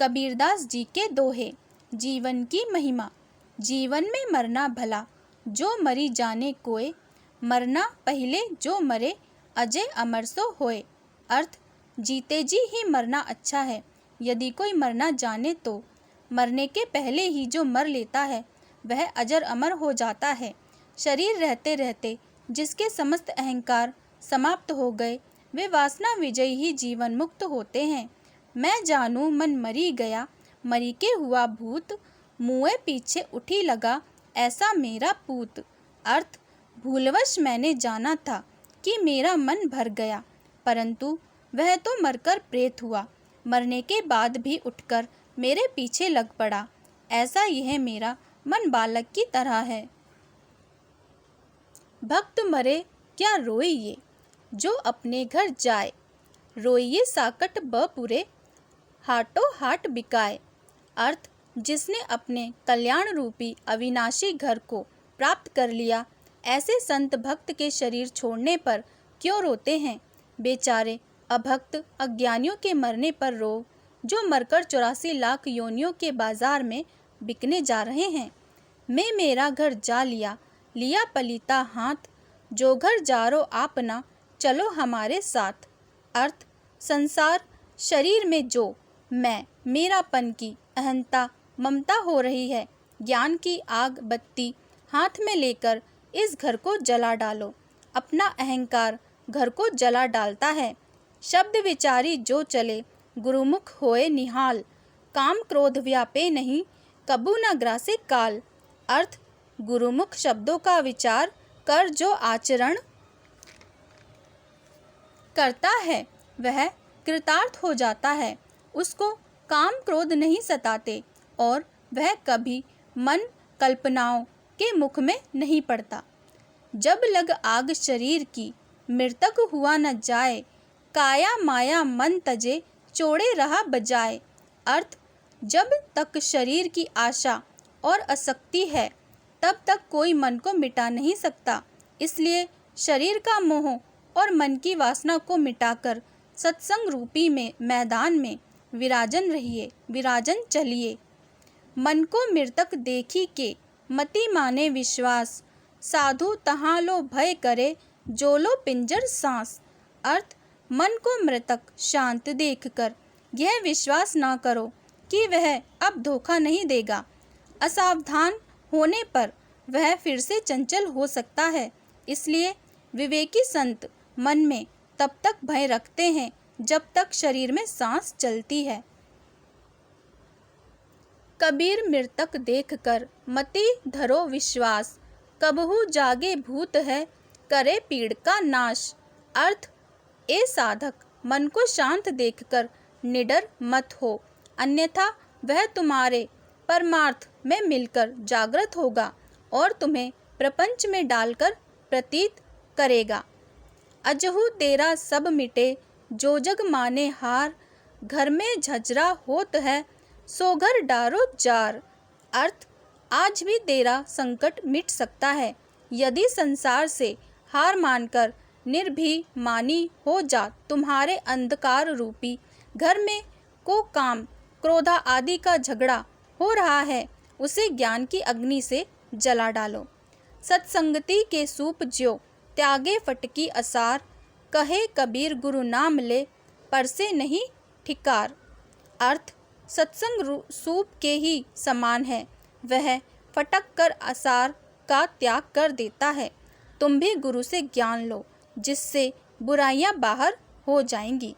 कबीरदास जी के दोहे। जीवन की महिमा। जीवन में मरना भला, जो मरी जाने कोय। मरना पहले जो मरे, अजय अमर सो होए। अर्थ, जीते जी ही मरना अच्छा है। यदि कोई मरना जाने तो मरने के पहले ही जो मर लेता है वह अजर अमर हो जाता है। शरीर रहते रहते जिसके समस्त अहंकार समाप्त हो गए, वे वासना विजयी ही जीवन मुक्त होते हैं। मैं जानू मन मरी गया, मरी के हुआ भूत। मुए पीछे उठी लगा, ऐसा मेरा पूत। अर्थ, भूलवश मैंने जाना था कि मेरा मन भर गया, परंतु वह तो मरकर प्रेत हुआ। मरने के बाद भी उठकर मेरे पीछे लग पड़ा। ऐसा यह मेरा मन बालक की तरह है। भक्त मरे क्या रोइए, जो अपने घर जाए। रोइए साकट बपुरे, हाटो हाट बिकाए। अर्थ, जिसने अपने कल्याण रूपी अविनाशी घर को प्राप्त कर लिया, ऐसे संत भक्त के शरीर छोड़ने पर क्यों रोते हैं। बेचारे अभक्त अज्ञानियों के मरने पर रो, जो मरकर 84 लाख योनियों के बाजार में बिकने जा रहे हैं। मैं मेरा घर जा लिया, लिया पलीता हाथ। जो घर जारो आपना, चलो हमारे साथ। अर्थ, संसार शरीर में जो मैं मेरापन की अहंता ममता हो रही है, ज्ञान की आग बत्ती हाथ में लेकर इस घर को जला डालो। अपना अहंकार घर को जला डालता है। शब्द विचारी जो चले, गुरुमुख होए निहाल। काम क्रोध व्यापे नहीं, कबू न ग्रासे काल। अर्थ, गुरुमुख शब्दों का विचार कर जो आचरण करता है वह कृतार्थ हो जाता है। उसको काम क्रोध नहीं सताते और वह कभी मन कल्पनाओं के मुख में नहीं पड़ता। जब लग आग शरीर की, मृतक हुआ न जाए। काया माया मन तजे, चोड़े रहा बजाए। अर्थ, जब तक शरीर की आशा और आसक्ति है, तब तक कोई मन को मिटा नहीं सकता। इसलिए शरीर का मोह और मन की वासना को मिटाकर सत्संग रूपी में मैदान में विराजन रहिए, विराजन चलिए। मन को मृतक देखी के, मति माने विश्वास। साधु तहाँ लो भय करे, जो लो पिंजर सांस। अर्थ, मन को मृतक शांत देखकर यह विश्वास ना करो कि वह अब धोखा नहीं देगा। असावधान होने पर वह फिर से चंचल हो सकता है। इसलिए विवेकी संत मन में तब तक भय रखते हैं जब तक शरीर में सांस चलती है। कबीर मृतक देखकर मति धरो विश्वास। कबहू जागे भूत है, करे पीड़ का नाश। अर्थ, ए साधक, मन को शांत देखकर निडर मत हो, अन्यथा वह तुम्हारे परमार्थ में मिलकर जागृत होगा और तुम्हें प्रपंच में डालकर प्रतीत करेगा। अजहू तेरा सब मिटे, जो जग माने हार। घर में झजरा होत है, सो घर डारो जार। अर्थ, आज भी तेरा संकट मिट सकता है यदि संसार से हार मानकर निर्भीमानी हो जा। तुम्हारे अंधकार रूपी घर में को काम क्रोधा आदि का झगड़ा हो रहा है, उसे ज्ञान की अग्नि से जला डालो। सत्संगति के सूप ज्यो त्यागे फटकी असार। कहे कबीर गुरु नाम ले, पर से नहीं ठिकार। अर्थ, सत्संग सूप के ही समान है, वह फटक कर असार का त्याग कर देता है। तुम भी गुरु से ज्ञान लो, जिससे बुराइयां बाहर हो जाएंगी।